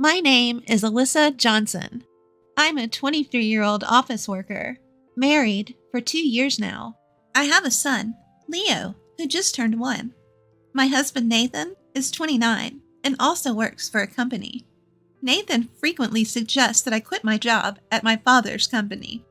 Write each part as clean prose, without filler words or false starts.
My name is Alyssa Johnson. I'm a 23-year-old office worker, married for 2 years now. I have a son, Leo, who just turned 1. My husband, Nathan, is 29 and also works for a company. Nathan frequently suggests that I quit my job at my father's company,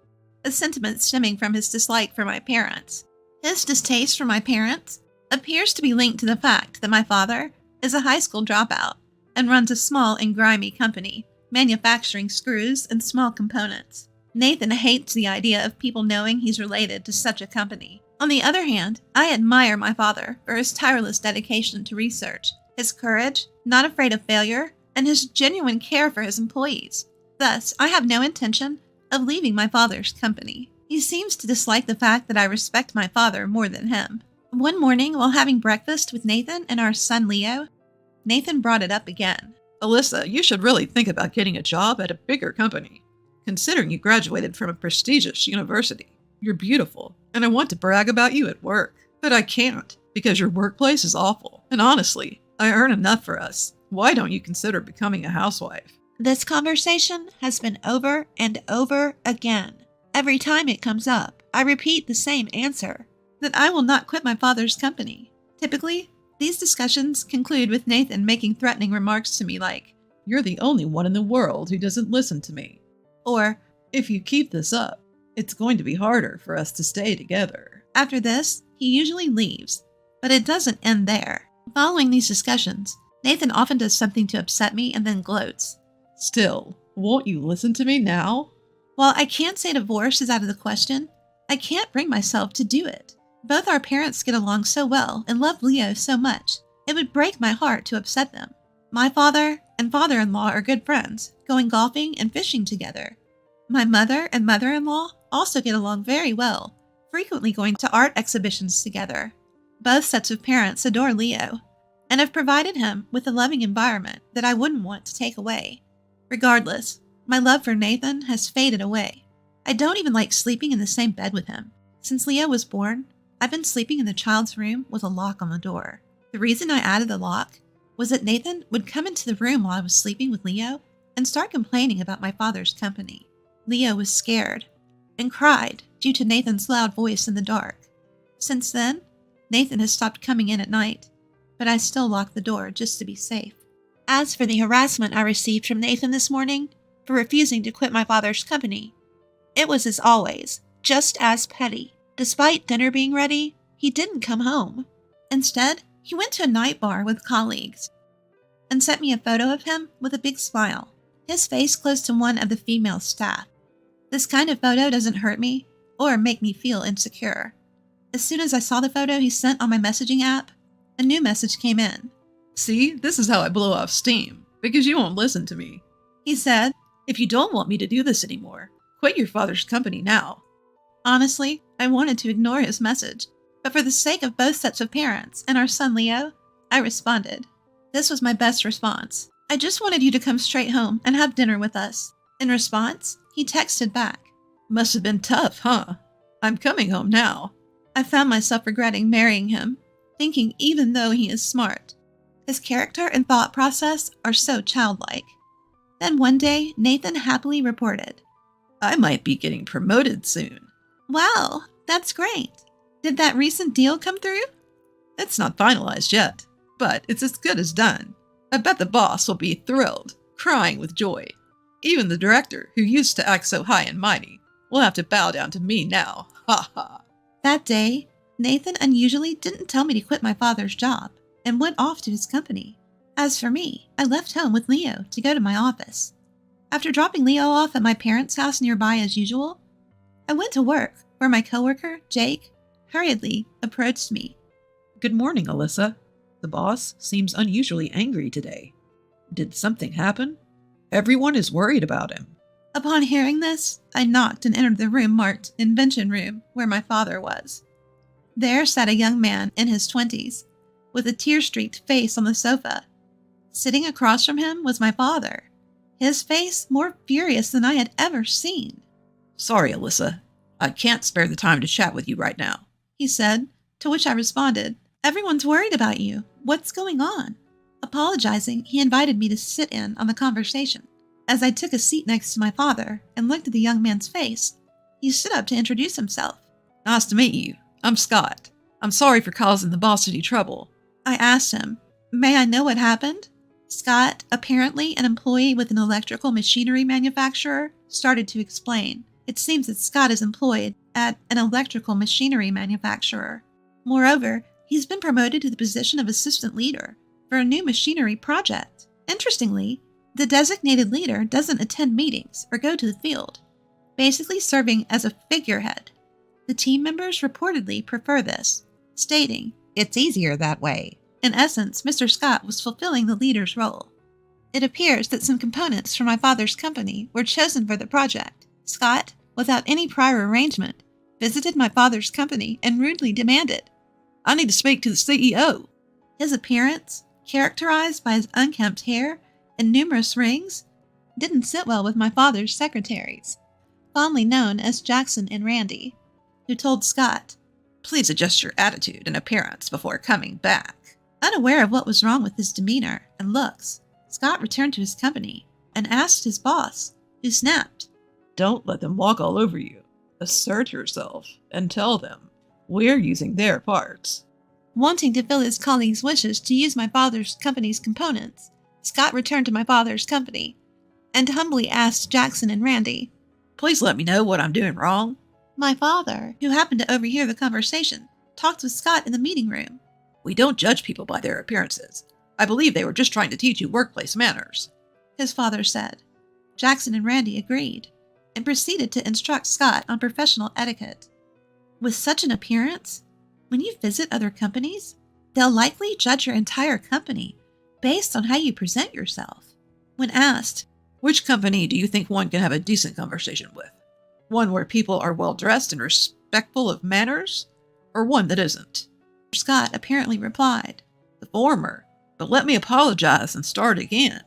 a sentiment stemming from his dislike for my parents. His distaste for my parents appears to be linked to the fact that my father is a high school dropout and runs a small and grimy company, manufacturing screws and small components. Nathan hates the idea of people knowing he's related to such a company. On the other hand, I admire my father for his tireless dedication to research, his courage, not afraid of failure, and his genuine care for his employees. Thus, I have no intention of leaving my father's company. He seems to dislike the fact that I respect my father more than him. One morning, while having breakfast with Nathan and our son Leo, Nathan brought it up again. Alyssa, you should really think about getting a job at a bigger company. Considering you graduated from a prestigious university, you're beautiful, and I want to brag about you at work. But I can't, because your workplace is awful. And honestly, I earn enough for us. Why don't you consider becoming a housewife? This conversation has been over and over again. Every time it comes up, I repeat the same answer, that I will not quit my father's company. Typically, these discussions conclude with Nathan making threatening remarks to me like, "You're the only one in the world who doesn't listen to me." or, "If you keep this up, it's going to be harder for us to stay together." after this, he usually leaves. But it doesn't end there. Following these discussions, Nathan often does something to upset me and then gloats. Still, won't you listen to me now? While I can't say divorce is out of the question, I can't bring myself to do it. Both our parents get along so well and love Leo so much, it would break my heart to upset them. My father and father-in-law are good friends, going golfing and fishing together. My mother and mother-in-law also get along very well, frequently going to art exhibitions together. Both sets of parents adore Leo and have provided him with a loving environment that I wouldn't want to take away. Regardless, my love for Nathan has faded away. I don't even like sleeping in the same bed with him. Since Leo was born, I've been sleeping in the child's room with a lock on the door. The reason I added the lock was that Nathan would come into the room while I was sleeping with Leo and start complaining about my father's company. Leo was scared and cried due to Nathan's loud voice in the dark. Since then, Nathan has stopped coming in at night, but I still lock the door just to be safe. As for the harassment I received from Nathan this morning for refusing to quit my father's company, it was as always, just as petty. Despite dinner being ready, he didn't come home. Instead, he went to a night bar with colleagues and sent me a photo of him with a big smile, his face close to one of the female staff. This kind of photo doesn't hurt me or make me feel insecure. As soon as I saw the photo he sent on my messaging app, a new message came in. "See, this is how I blow off steam, because you won't listen to me." He said, "If you don't want me to do this anymore, quit your father's company now." Honestly, I wanted to ignore his message, but for the sake of both sets of parents and our son Leo, I responded. This was my best response. "I just wanted you to come straight home and have dinner with us." In response, he texted back. "Must have been tough, huh? I'm coming home now." I found myself regretting marrying him, thinking even though he is smart, his character and thought process are so childlike. Then one day, Nathan happily reported, "I might be getting promoted soon." "Wow, that's great. Did that recent deal come through?" "It's not finalized yet, but it's as good as done. I bet the boss will be thrilled, crying with joy. Even the director, who used to act so high and mighty, will have to bow down to me now. Ha ha." That day, Nathan unusually didn't tell me to quit my father's job and went off to his company. As for me, I left home with Leo to go to my office. After dropping Leo off at my parents' house nearby as usual, I went to work, where my coworker, Jake, hurriedly approached me. "Good morning, Alyssa. The boss seems unusually angry today. Did something happen? Everyone is worried about him." Upon hearing this, I knocked and entered the room marked Invention Room, where my father was. There sat a young man in his 20s, with a tear-streaked face on the sofa. Sitting across from him was my father, his face more furious than I had ever seen. "Sorry, Alyssa. I can't spare the time to chat with you right now," he said, to which I responded, "Everyone's worried about you. What's going on?" Apologizing, he invited me to sit in on the conversation. As I took a seat next to my father and looked at the young man's face, he stood up to introduce himself. Nice to meet you. I'm Scott. I'm sorry for causing the boss any trouble. I asked him, "May I know what happened?" Scott, apparently an employee with an electrical machinery manufacturer, started to explain. It seems that Scott is employed at an electrical machinery manufacturer. Moreover, he's been promoted to the position of assistant leader for a new machinery project. Interestingly, the designated leader doesn't attend meetings or go to the field, basically serving as a figurehead. The team members reportedly prefer this, stating, "It's easier that way." In essence, Mr. Scott was fulfilling the leader's role. It appears that some components from my father's company were chosen for the project. Scott, without any prior arrangement, visited my father's company and rudely demanded, I need to speak to the CEO. His appearance, characterized by his unkempt hair and numerous rings, didn't sit well with my father's secretaries, fondly known as Jackson and Randy, who told Scott, Please adjust your attitude and appearance before coming back. Unaware of what was wrong with his demeanor and looks, Scott returned to his company and asked his boss, who snapped, Don't let them walk all over you. Assert yourself and tell them we're using their parts. Wanting to fill his colleagues' wishes to use my father's company's components, Scott returned to my father's company and humbly asked Jackson and Randy, Please let me know what I'm doing wrong. My father, who happened to overhear the conversation, talked with Scott in the meeting room. We don't judge people by their appearances. I believe they were just trying to teach you workplace manners, His father said. Jackson and Randy agreed and proceeded to instruct Scott on professional etiquette. With such an appearance, when you visit other companies, they'll likely judge your entire company based on how you present yourself. When asked, Which company do you think one can have a decent conversation with? One where people are well dressed and respectful of manners, or one that isn't? Scott apparently replied. The former, but let me apologize and start again.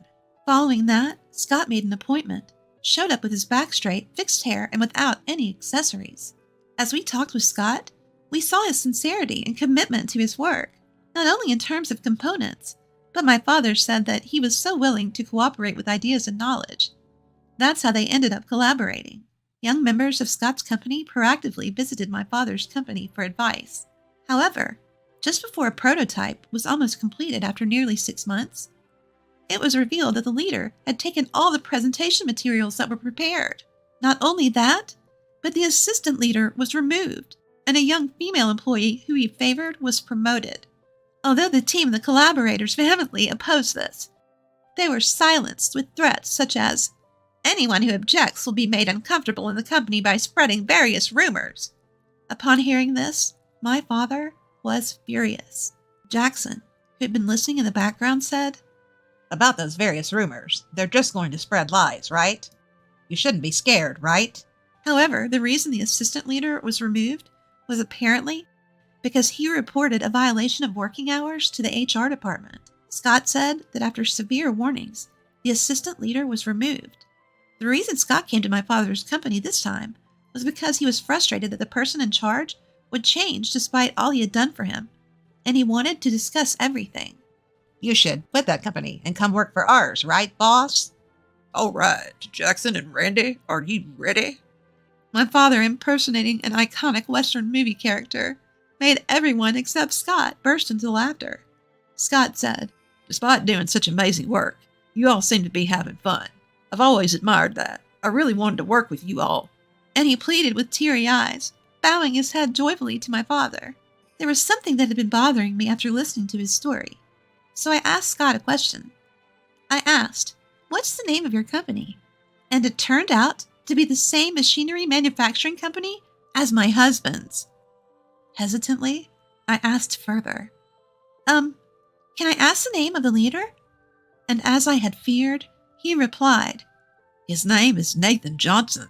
Following that, Scott made an appointment, showed up with his back straight, fixed hair, and without any accessories. As we talked with Scott, we saw his sincerity and commitment to his work, not only in terms of components, but my father said that he was so willing to cooperate with ideas and knowledge. That's how they ended up collaborating. Young members of Scott's company proactively visited my father's company for advice. However, just before a prototype was almost completed after nearly 6 months, it was revealed that the leader had taken all the presentation materials that were prepared. Not only that, but the assistant leader was removed, and a young female employee who he favored was promoted. Although the team and the collaborators vehemently opposed this, they were silenced with threats such as, "Anyone who objects will be made uncomfortable in the company by spreading various rumors." Upon hearing this, my father was furious. Jackson, who had been listening in the background, said, About those various rumors, they're just going to spread lies, right? You shouldn't be scared, right? However, the reason the assistant leader was removed was apparently because he reported a violation of working hours to the HR department. Scott said that after severe warnings, the assistant leader was removed. The reason Scott came to my father's company this time was because he was frustrated that the person in charge would change despite all he had done for him, and he wanted to discuss everything. You should quit that company and come work for ours, right, boss? All right, Jackson and Randy, are you ready? My father, impersonating an iconic Western movie character, made everyone except Scott burst into laughter. Scott said, Despite doing such amazing work, you all seem to be having fun. I've always admired that. I really wanted to work with you all. And he pleaded with teary eyes, bowing his head joyfully to my father. There was something that had been bothering me after listening to his story, so I asked Scott a question. I asked, "What's the name of your company?" And it turned out to be the same machinery manufacturing company as my husband's. Hesitantly, I asked further, Can I ask the name of the leader?" And as I had feared, he replied, His name is Nathan Johnson.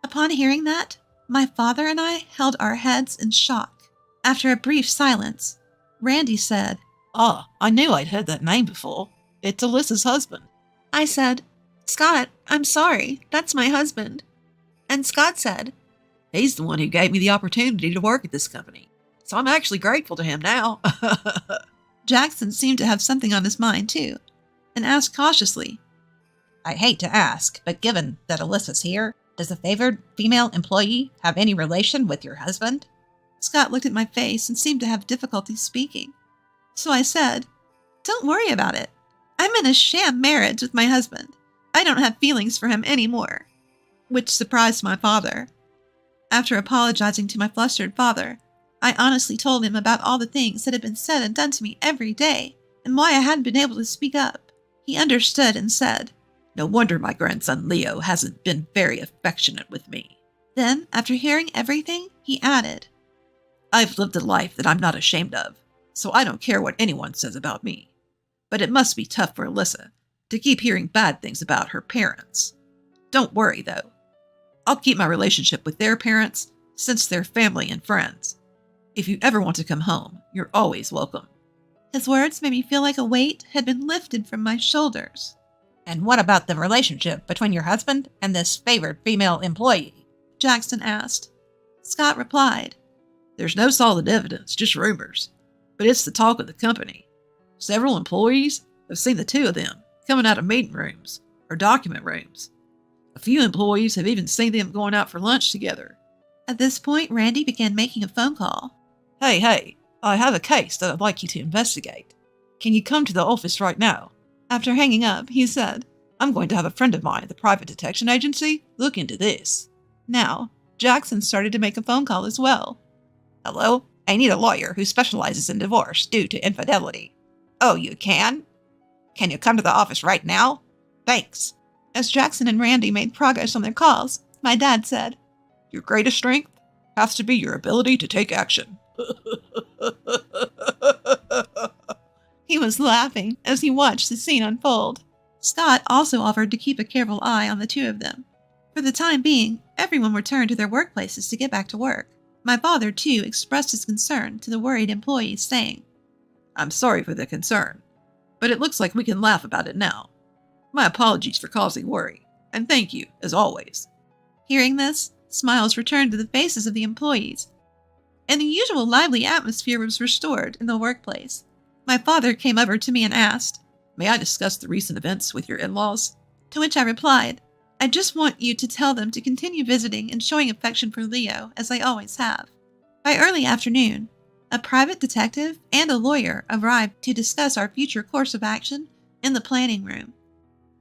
Upon hearing that, my father and I held our heads in shock. After a brief silence, Randy said, I knew I'd heard that name before. It's Alyssa's husband. I said, "Scott, I'm sorry, that's my husband." And Scott said, He's the one who gave me the opportunity to work at this company, so I'm actually grateful to him now. Jackson seemed to have something on his mind, too, and asked cautiously, I hate to ask, but given that Alyssa's here, does the favored female employee have any relation with your husband? Scott looked at my face and seemed to have difficulty speaking. So I said, Don't worry about it. I'm in a sham marriage with my husband. I don't have feelings for him anymore. Which surprised my father. After apologizing to my flustered father, I honestly told him about all the things that had been said and done to me every day, and why I hadn't been able to speak up. He understood and said, No wonder my grandson Leo hasn't been very affectionate with me. Then, after hearing everything, he added, I've lived a life that I'm not ashamed of, so I don't care what anyone says about me. But it must be tough for Alyssa to keep hearing bad things about her parents. Don't worry, though. I'll keep my relationship with their parents since they're family and friends. If you ever want to come home, you're always welcome. His words made me feel like a weight had been lifted from my shoulders. And what about the relationship between your husband and this favored female employee? Jackson asked. Scott replied, There's no solid evidence, just rumors. But it's the talk of the company. Several employees have seen the two of them coming out of meeting rooms or document rooms. A few employees have even seen them going out for lunch together. At this point, Randy began making a phone call. Hey, I have a case that I'd like you to investigate. Can you come to the office right now? After hanging up, he said, I'm going to have a friend of mine at the private detection agency look into this. Now, Jackson started to make a phone call as well. Hello? I need a lawyer who specializes in divorce due to infidelity. Oh, you can? Can you come to the office right now? Thanks. As Jackson and Randy made progress on their calls, my dad said, Your greatest strength has to be your ability to take action. He was laughing as he watched the scene unfold. Scott also offered to keep a careful eye on the two of them. For the time being, everyone returned to their workplaces to get back to work. My father, too, expressed his concern to the worried employees, saying, I'm sorry for the concern, but it looks like we can laugh about it now. My apologies for causing worry, and thank you, as always. Hearing this, smiles returned to the faces of the employees, and the usual lively atmosphere was restored in the workplace. My father came over to me and asked, May I discuss the recent events with your in-laws? To which I replied, I just want you to tell them to continue visiting and showing affection for Leo, as they always have. By early afternoon, a private detective and a lawyer arrived to discuss our future course of action in the planning room.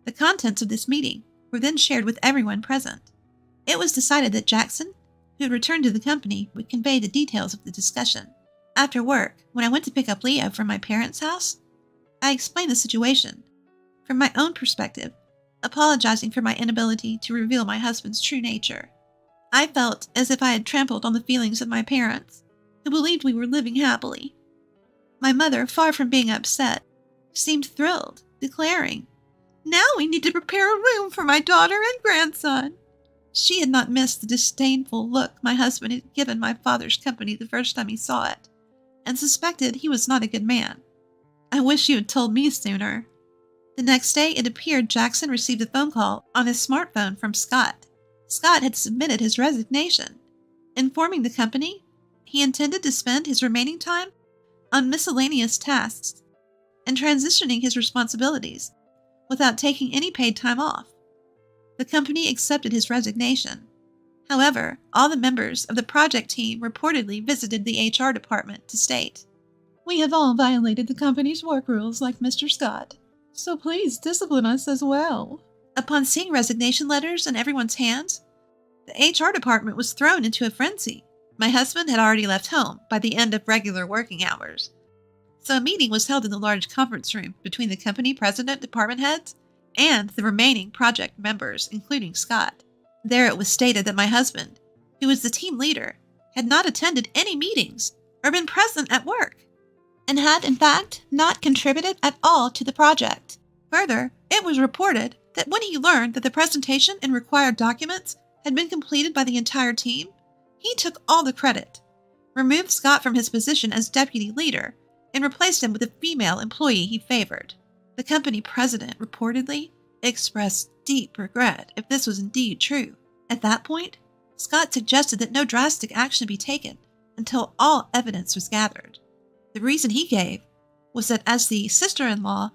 The contents of this meeting were then shared with everyone present. It was decided that Jackson, who had returned to the company, would convey the details of the discussion. After work, when I went to pick up Leo from my parents' house, I explained the situation from my own perspective, apologizing for my inability to reveal my husband's true nature. I felt as if I had trampled on the feelings of my parents, who believed we were living happily. My mother, far from being upset, seemed thrilled, declaring, Now we need to prepare a room for my daughter and grandson. She had not missed the disdainful look my husband had given my father's company the first time he saw it, and suspected he was not a good man. I wish you had told me sooner. The next day, it appeared Jackson received a phone call on his smartphone from Scott. Scott had submitted his resignation, informing the company he intended to spend his remaining time on miscellaneous tasks and transitioning his responsibilities without taking any paid time off. The company accepted his resignation. However, all the members of the project team reportedly visited the HR department to state, We have all violated the company's work rules like Mr. Scott, so please discipline us as well. Upon seeing resignation letters in everyone's hands, the HR department was thrown into a frenzy. My husband had already left home by the end of regular working hours, so a meeting was held in the large conference room between the company president, department heads, and the remaining project members, including Scott. There it was stated that my husband, who was the team leader, had not attended any meetings or been present at work, and had, in fact, not contributed at all to the project. Further, it was reported that when he learned that the presentation and required documents had been completed by the entire team, he took all the credit, removed Scott from his position as deputy leader, and replaced him with a female employee he favored. The company president reportedly expressed deep regret if this was indeed true. At that point, Scott suggested that no drastic action be taken until all evidence was gathered. The reason he gave was that as the sister-in-law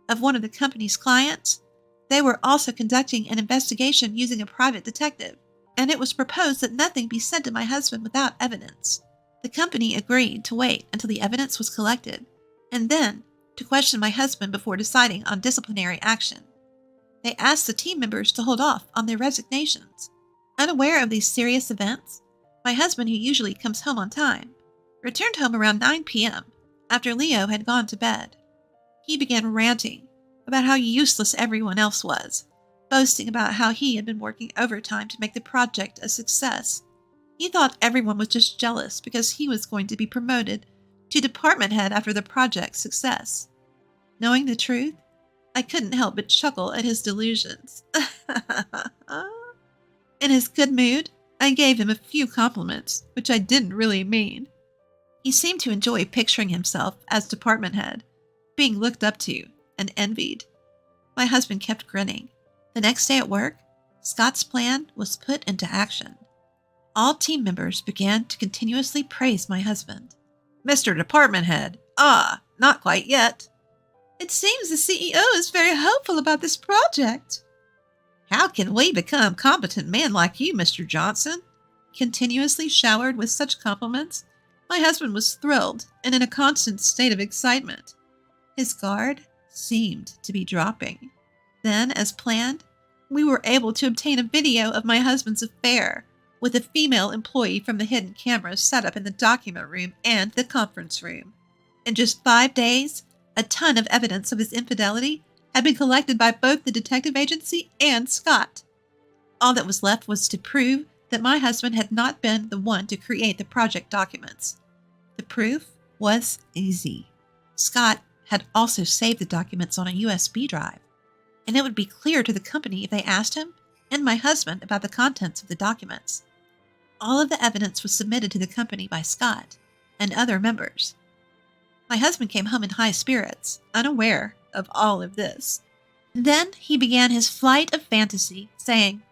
of one of the company's clients, they were also conducting an investigation using a private detective, and it was proposed that nothing be said to my husband without evidence. The company agreed to wait until the evidence was collected, and then to question my husband before deciding on disciplinary action. They asked the team members to hold off on their resignations. Unaware of these serious events, my husband, who usually comes home on time, returned home around 9 p.m. after Leo had gone to bed. He began ranting about how useless everyone else was, boasting about how he had been working overtime to make the project a success. He thought everyone was just jealous because he was going to be promoted to department head after the project's success. Knowing the truth, I couldn't help but chuckle at his delusions. In his good mood, I gave him a few compliments, which I didn't really mean. He seemed to enjoy picturing himself as department head, being looked up to and envied. My husband kept grinning. The next day at work, Scott's plan was put into action. All team members began to continuously praise my husband. Mr. Department Head, not quite yet. It seems the CEO is very hopeful about this project. How can we become competent men like you, Mr. Johnson? Continuously showered with such compliments, my husband was thrilled and in a constant state of excitement. His guard seemed to be dropping. Then, as planned, we were able to obtain a video of my husband's affair with a female employee from the hidden cameras set up in the document room and the conference room. In just 5 days, a ton of evidence of his infidelity had been collected by both the detective agency and Scott. All that was left was to prove that my husband had not been the one to create the project documents. The proof was easy. Scott had also saved the documents on a USB drive, and it would be clear to the company if they asked him and my husband about the contents of the documents. All of the evidence was submitted to the company by Scott and other members. My husband came home in high spirits, unaware of all of this. Then he began his flight of fantasy, saying,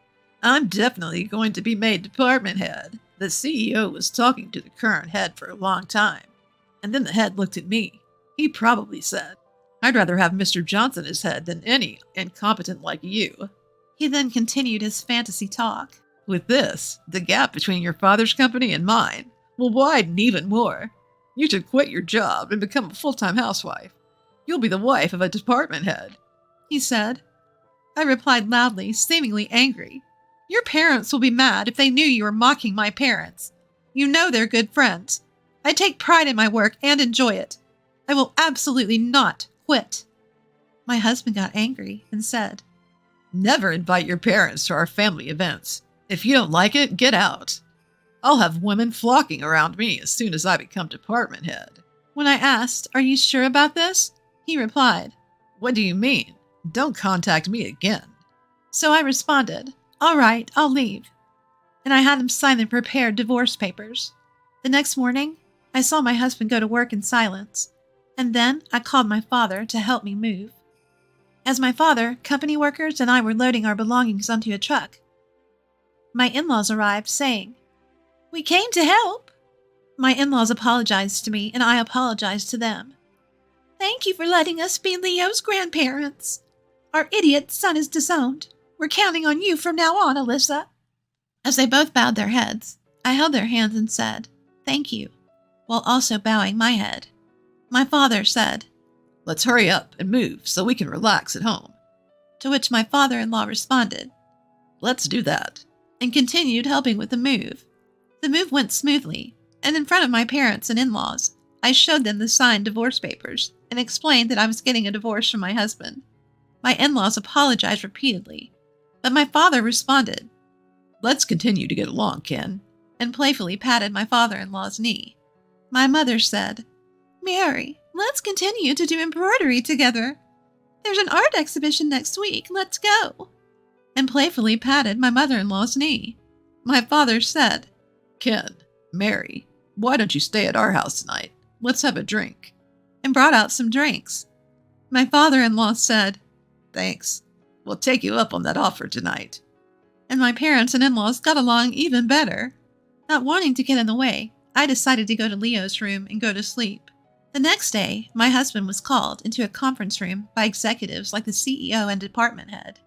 I'm definitely going to be made department head. The CEO was talking to the current head for a long time. And then the head looked at me. He probably said, I'd rather have Mr. Johnson as head than any incompetent like you. He then continued his fantasy talk. With this, the gap between your father's company and mine will widen even more. You should quit your job and become a full-time housewife. You'll be the wife of a department head, he said. I replied loudly, seemingly angry. Your parents will be mad if they knew you were mocking my parents. You know they're good friends. I take pride in my work and enjoy it. I will absolutely not quit. My husband got angry and said, Never invite your parents to our family events. If you don't like it, get out. I'll have women flocking around me as soon as I become department head. When I asked, Are you sure about this? He replied, What do you mean? Don't contact me again. So I responded, All right, I'll leave. And I had him sign the prepared divorce papers. The next morning, I saw my husband go to work in silence, and then I called my father to help me move. As my father, company workers, and I were loading our belongings onto a truck, my in-laws arrived, saying, We came to help. My in-laws apologized to me, and I apologized to them. Thank you for letting us be Leo's grandparents. Our idiot son is disowned. We're counting on you from now on, Alyssa. As they both bowed their heads, I held their hands and said, Thank you, while also bowing my head. My father said, Let's hurry up and move so we can relax at home. To which my father-in-law responded, Let's do that. And continued helping with the move. The move went smoothly, and in front of my parents and in-laws, I showed them the signed divorce papers and explained that I was getting a divorce from my husband. My in-laws apologized repeatedly, but my father responded, Let's continue to get along, Ken, and playfully patted my father-in-law's knee. My mother said, Mary, let's continue to do embroidery together. There's an art exhibition next week. Let's go. And playfully patted my mother-in-law's knee. My father said, Ken, Mary, why don't you stay at our house tonight? Let's have a drink. And brought out some drinks. My father-in-law said, Thanks. We'll take you up on that offer tonight. And my parents and in-laws got along even better. Not wanting to get in the way, I decided to go to Leo's room and go to sleep. The next day, my husband was called into a conference room by executives like the CEO and department head.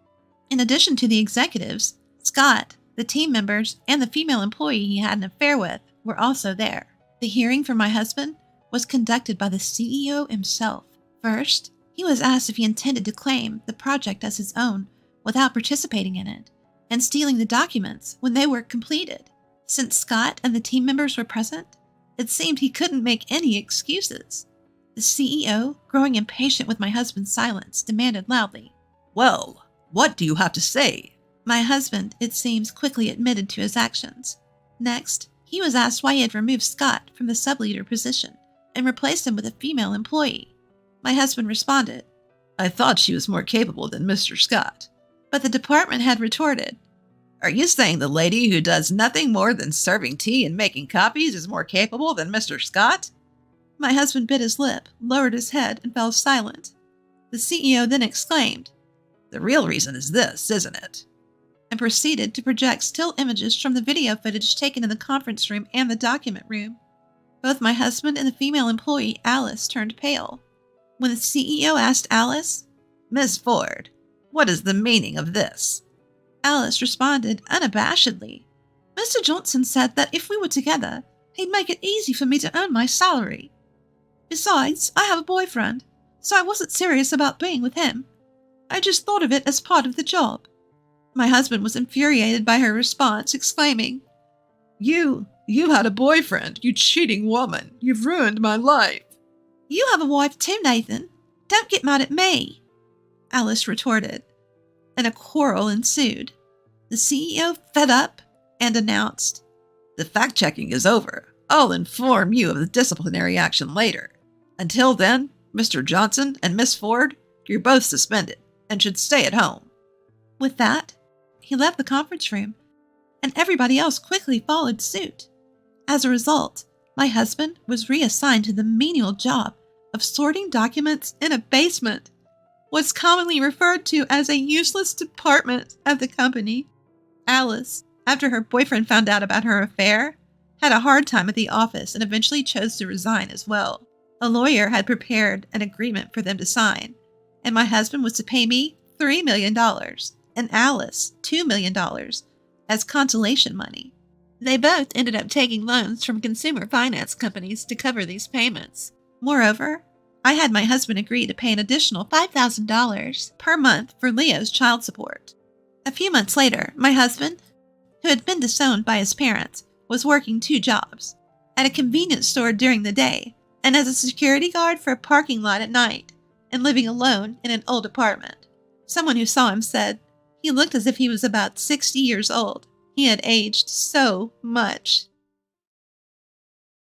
In addition to the executives, Scott, the team members, and the female employee he had an affair with were also there. The hearing for my husband was conducted by the CEO himself. First, he was asked if he intended to claim the project as his own without participating in it and stealing the documents when they were completed. Since Scott and the team members were present, it seemed he couldn't make any excuses. The CEO, growing impatient with my husband's silence, demanded loudly, Well, what do you have to say? My husband, it seems, quickly admitted to his actions. Next, he was asked why he had removed Scott from the sub-leader position and replaced him with a female employee. My husband responded, I thought she was more capable than Mr. Scott. But the department head retorted, Are you saying the lady who does nothing more than serving tea and making copies is more capable than Mr. Scott? My husband bit his lip, lowered his head, and fell silent. The CEO then exclaimed, The real reason is this, isn't it? And proceeded to project still images from the video footage taken in the conference room and the document room. Both my husband and the female employee, Alice, turned pale. When the CEO asked Alice, Miss Ford, what is the meaning of this? Alice responded unabashedly, Mr. Johnson said that if we were together, he'd make it easy for me to earn my salary. Besides, I have a boyfriend, so I wasn't serious about being with him. I just thought of it as part of the job. My husband was infuriated by her response, exclaiming, You had a boyfriend, you cheating woman. You've ruined my life. You have a wife too, Nathan. Don't get mad at me, Alice retorted, and a quarrel ensued. The CEO fed up and announced, The fact-checking is over. I'll inform you of the disciplinary action later. Until then, Mr. Johnson and Miss Ford, you're both suspended and should stay at home. With that, he left the conference room, and everybody else quickly followed suit. As a result, my husband was reassigned to the menial job of sorting documents in a basement, what's commonly referred to as a useless department of the company. Alice, after her boyfriend found out about her affair, had a hard time at the office and eventually chose to resign as well. A lawyer had prepared an agreement for them to sign, and my husband was to pay me $3 million and Alice $2 million as consolation money. They both ended up taking loans from consumer finance companies to cover these payments. Moreover, I had my husband agree to pay an additional $5,000 per month for Leo's child support. A few months later, my husband, who had been disowned by his parents, was working 2 jobs, at a convenience store during the day and as a security guard for a parking lot at night, and living alone in an old apartment. Someone who saw him said he looked as if he was about 60 years old. He had aged so much.